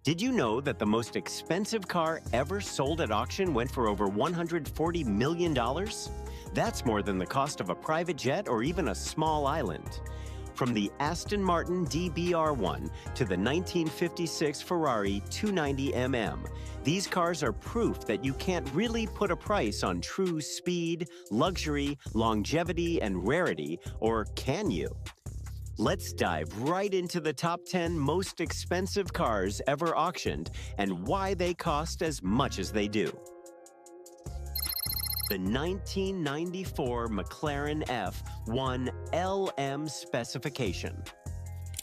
Did you know that the most expensive car ever sold at auction went for over $140 million? That's more than the cost of a private jet or even a small island. From the Aston Martin DBR1 to the 1956 Ferrari 290mm, these cars are proof that you can't really put a price on true speed, luxury, longevity, and rarity, or can you? Let's dive right into the top 10 most expensive cars ever auctioned and why they cost as much as they do. The 1994 McLaren F1 LM specification.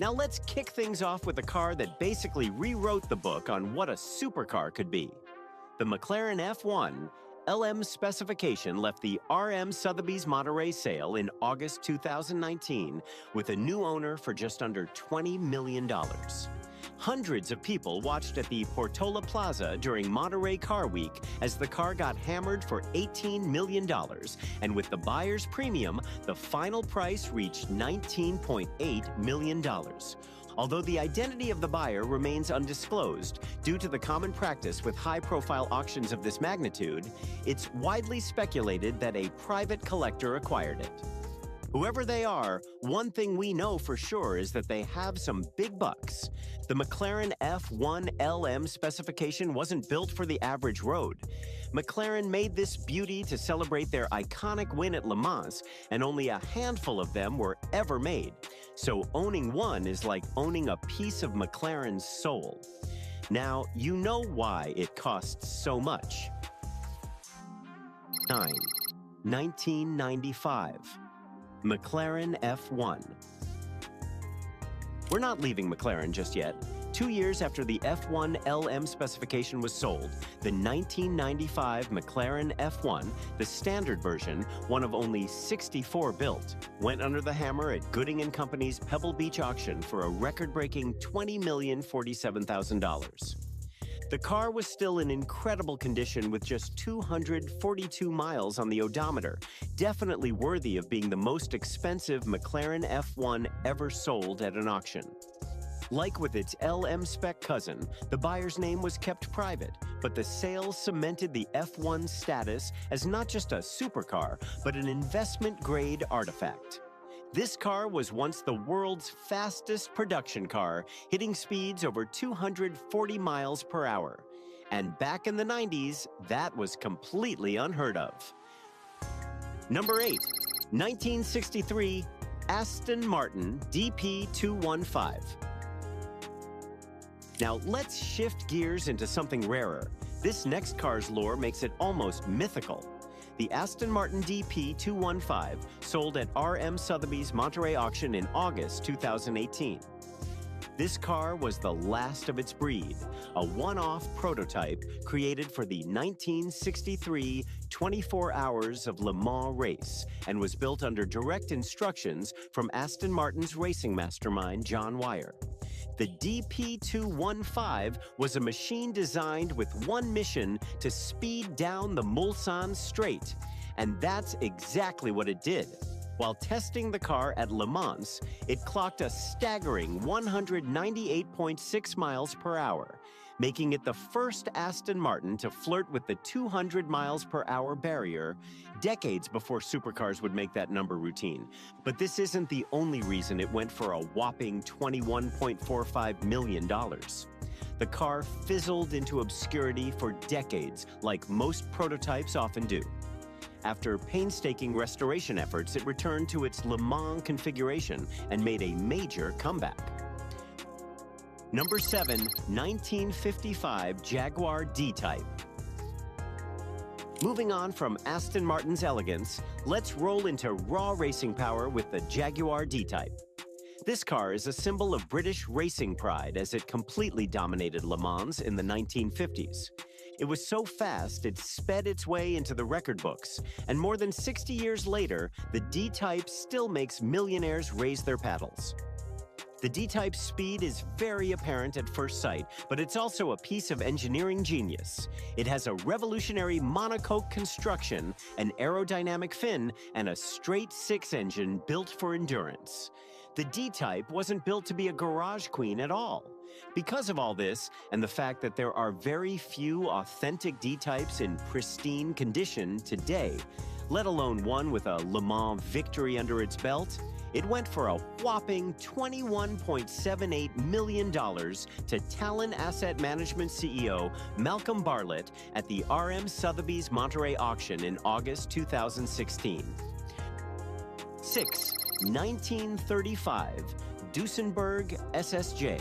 Now let's kick things off with a car that basically rewrote the book on what a supercar could be. The McLaren F1 LM specification left the RM Sotheby's Monterey sale in August 2019 with a new owner for just under $20 million. Hundreds of people watched at the Portola Plaza during Monterey Car Week as the car got hammered for $18 million, and with the buyer's premium, the final price reached $19.8 million. Although the identity of the buyer remains undisclosed due to the common practice with high-profile auctions of this magnitude, it's widely speculated that a private collector acquired it. Whoever they are, one thing we know for sure is that they have some big bucks. The McLaren F1 LM specification wasn't built for the average road. McLaren made this beauty to celebrate their iconic win at Le Mans, and only a handful of them were ever made. So owning one is like owning a piece of McLaren's soul. Now, you know why it costs so much. 9. 1995. McLaren F1. We're not leaving McLaren just yet. 2 years after the F1 LM specification was sold, the 1995 McLaren F1, the standard version, one of only 64 built, went under the hammer at Gooding & Company's Pebble Beach auction for a record-breaking $20,047,000. The car was still in incredible condition with just 242 miles on the odometer, definitely worthy of being the most expensive McLaren F1 ever sold at an auction. Like with its LM spec cousin, the buyer's name was kept private, but the sale cemented the F1 status as not just a supercar, but an investment-grade artifact. This car was once the world's fastest production car, hitting speeds over 240 miles per hour. And back in the 90s, that was completely unheard of. Number 8. 1963 Aston Martin DP215. Now let's shift gears into something rarer. This next car's lore makes it almost mythical. The Aston Martin DP215 sold at RM Sotheby's Monterey auction in August 2018. This car was the last of its breed, a one-off prototype created for the 1963 24 Hours of Le Mans race and was built under direct instructions from Aston Martin's racing mastermind, John Wyer. The DP215 was a machine designed with one mission: to speed down the Mulsanne Straight. And that's exactly what it did. While testing the car at Le Mans, it clocked a staggering 198.6 miles per hour, making it the first Aston Martin to flirt with the 200 miles per hour barrier decades before supercars would make that number routine. But this isn't the only reason it went for a whopping $21.45 million. The car fizzled into obscurity for decades, like most prototypes often do. After painstaking restoration efforts, it returned to its Le Mans configuration and made a major comeback. Number 7. 1955 Jaguar D-Type. Moving on from Aston Martin's elegance, let's roll into raw racing power with the Jaguar D-Type. This car is a symbol of British racing pride as it completely dominated Le Mans in the 1950s. It was so fast, it sped its way into the record books, and more than 60 years later, the D-Type still makes millionaires raise their paddles. The D-Type's speed is very apparent at first sight, but it's also a piece of engineering genius. It has a revolutionary monocoque construction, an aerodynamic fin, and a straight six engine built for endurance. The D-Type wasn't built to be a garage queen at all. Because of all this, and the fact that there are very few authentic D-types in pristine condition today, let alone one with a Le Mans victory under its belt, it went for a whopping $21.78 million to Talon Asset Management CEO Malcolm Bartlett at the RM Sotheby's Monterey auction in August 2016. 6. 1935 Duesenberg SSJ.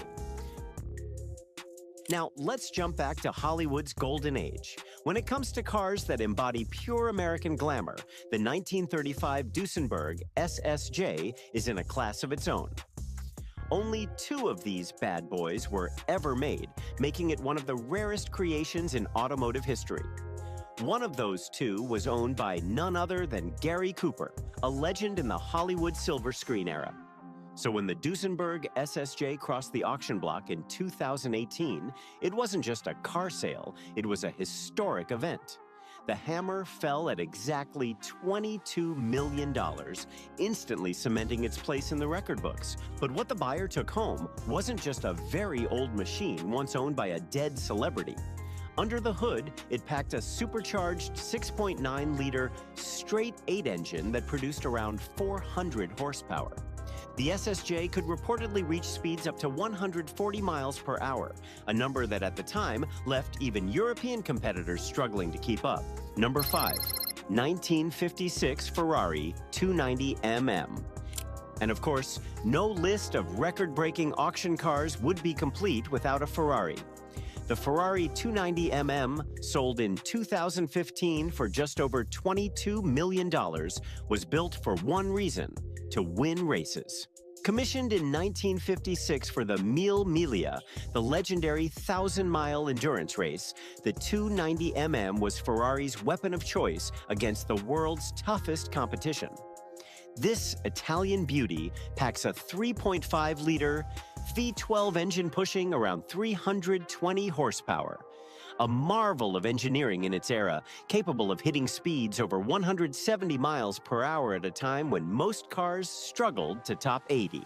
Now, let's jump back to Hollywood's golden age. When it comes to cars that embody pure American glamour, the 1935 Duesenberg SSJ is in a class of its own. Only 2 of these bad boys were ever made, making it one of the rarest creations in automotive history. One of those 2 was owned by none other than Gary Cooper, a legend in the Hollywood silver screen era. So when the Duesenberg SSJ crossed the auction block in 2018, it wasn't just a car sale, it was a historic event. The hammer fell at exactly $22 million, instantly cementing its place in the record books. But what the buyer took home wasn't just a very old machine once owned by a dead celebrity. Under the hood, it packed a supercharged 6.9-liter straight 8 engine that produced around 400 horsepower. The SSJ could reportedly reach speeds up to 140 miles per hour, a number that at the time left even European competitors struggling to keep up. Number 5. 1956 Ferrari 290mm. And of course, no list of record-breaking auction cars would be complete without a Ferrari. The Ferrari 290mm, sold in 2015 for just over $22 million, was built for one reason: to win races. Commissioned in 1956 for the Mille Miglia, the legendary 1,000-mile endurance race, the 290mm was Ferrari's weapon of choice against the world's toughest competition. This Italian beauty packs a 3.5-liter V12 engine pushing around 320 horsepower. A marvel of engineering in its era, capable of hitting speeds over 170 miles per hour at a time when most cars struggled to top 80.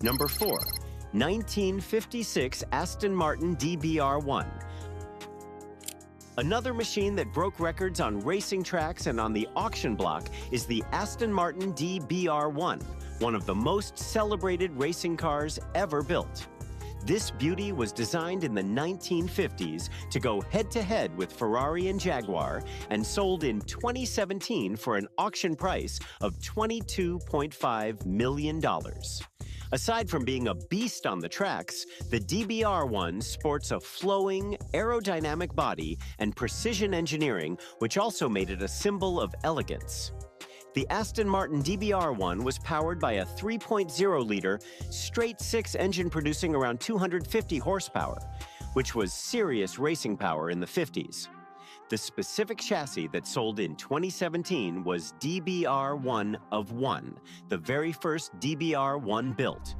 Number 4. 1956 Aston Martin DBR1. Another machine that broke records on racing tracks and on the auction block is the Aston Martin DBR1, one of the most celebrated racing cars ever built. This beauty was designed in the 1950s to go head-to-head with Ferrari and Jaguar and sold in 2017 for an auction price of $22.5 million. Aside from being a beast on the tracks, the DBR1 sports a flowing, aerodynamic body and precision engineering, which also made it a symbol of elegance. The Aston Martin DBR1 was powered by a 3.0-liter straight-six engine producing around 250 horsepower, which was serious racing power in the 50s. The specific chassis that sold in 2017 was DBR1 of 1, the very first DBR1 built.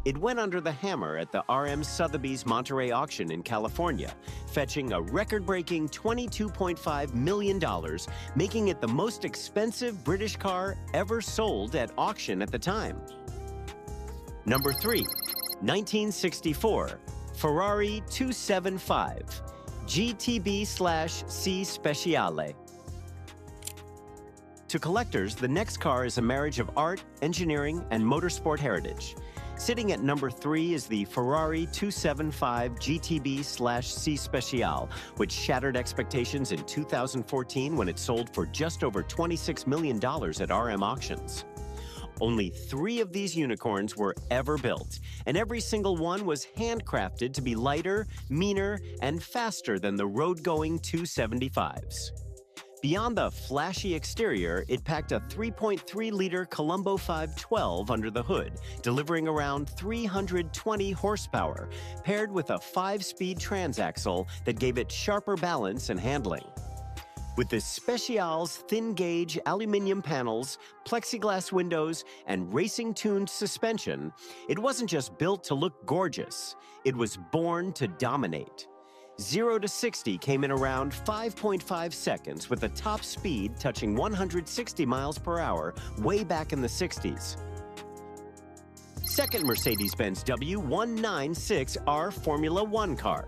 It went under the hammer at the RM Sotheby's Monterey auction in California, fetching a record-breaking $22.5 million, making it the most expensive British car ever sold at auction at the time. Number 3. 1964 Ferrari 275 GTB/C Speciale. To collectors, the next car is a marriage of art, engineering, and motorsport heritage. Sitting at number 3 is the Ferrari 275 GTB/C Speciale, which shattered expectations in 2014 when it sold for just over $26 million at RM auctions. Only 3 of these unicorns were ever built, and every single one was handcrafted to be lighter, meaner, and faster than the road-going 275s. Beyond the flashy exterior, it packed a 3.3-liter Colombo 512 under the hood, delivering around 320 horsepower, paired with a 5-speed transaxle that gave it sharper balance and handling. With the Speciale's thin-gauge aluminum panels, plexiglass windows, and racing-tuned suspension, it wasn't just built to look gorgeous, it was born to dominate. 0 to 60 came in around 5.5 seconds, with a top speed touching 160 miles per hour way back in the 60s. Second Mercedes-Benz W196R Formula One car.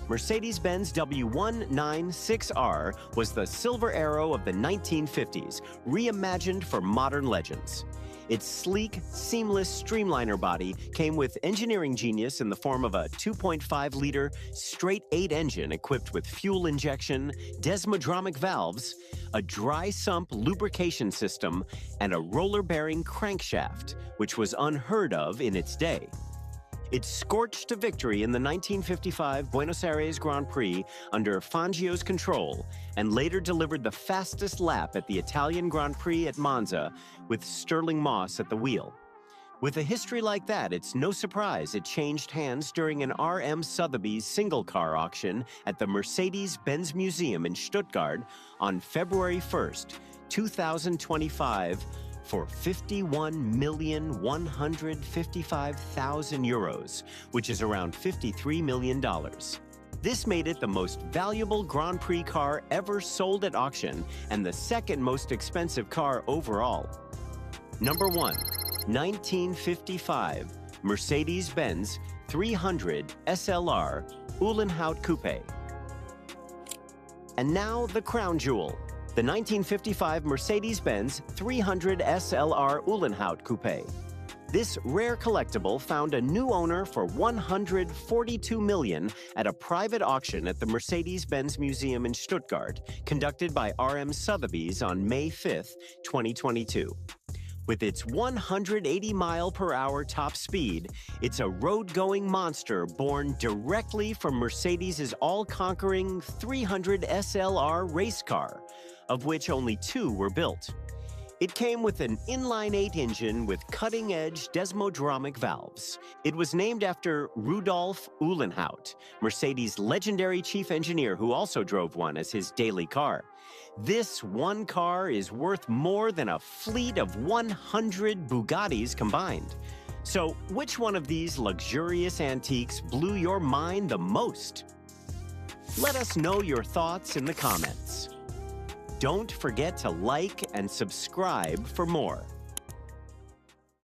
Mercedes-Benz W196R was the silver arrow of the 1950s, reimagined for modern legends. Its sleek, seamless Streamliner body came with engineering genius in the form of a 2.5-liter straight-8 engine equipped with fuel injection, desmodromic valves, a dry sump lubrication system, and a roller-bearing crankshaft, which was unheard of in its day. It scorched to victory in the 1955 Buenos Aires Grand Prix under Fangio's control and later delivered the fastest lap at the Italian Grand Prix at Monza with Sterling Moss at the wheel. With a history like that, it's no surprise it changed hands during an RM Sotheby's single-car auction at the Mercedes-Benz Museum in Stuttgart on February 1st, 2025, for €51,155,000, which is around $53 million. This made it the most valuable Grand Prix car ever sold at auction and the second most expensive car overall. Number 1, 1955 Mercedes-Benz 300 SLR Uhlenhaut Coupe. And now the crown jewel, the 1955 Mercedes-Benz 300 SLR Uhlenhaut Coupe. This rare collectible found a new owner for $142 million at a private auction at the Mercedes-Benz Museum in Stuttgart, conducted by RM Sotheby's on May 5, 2022. With its 180-mile-per-hour top speed, it's a road-going monster born directly from Mercedes' all-conquering 300 SLR race car, of which only 2 were built. It came with an inline-8 engine with cutting-edge desmodromic valves. It was named after Rudolf Uhlenhaut, Mercedes' legendary chief engineer who also drove one as his daily car. This one car is worth more than a fleet of 100 Bugattis combined. So, which one of these luxurious antiques blew your mind the most? Let us know your thoughts in the comments. Don't forget to like and subscribe for more.